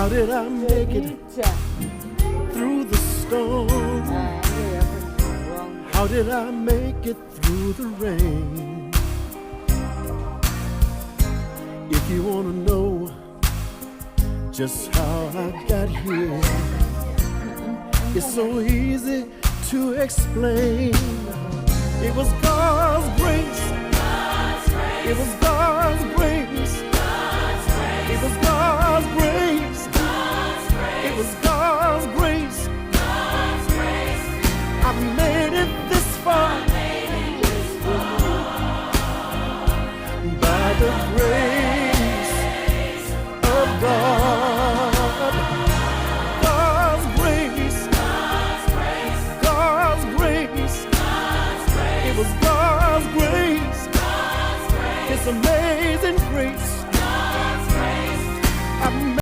How did I make it through the storm? How did I make it through the rain? If you want to know just how I got here, it's so easy to explain. It was God's grace. It was God's grace. It was God's grace. It was God's grace. I've made it this far by the grace of God. God's grace. God's grace. It was God's grace. It's amazing.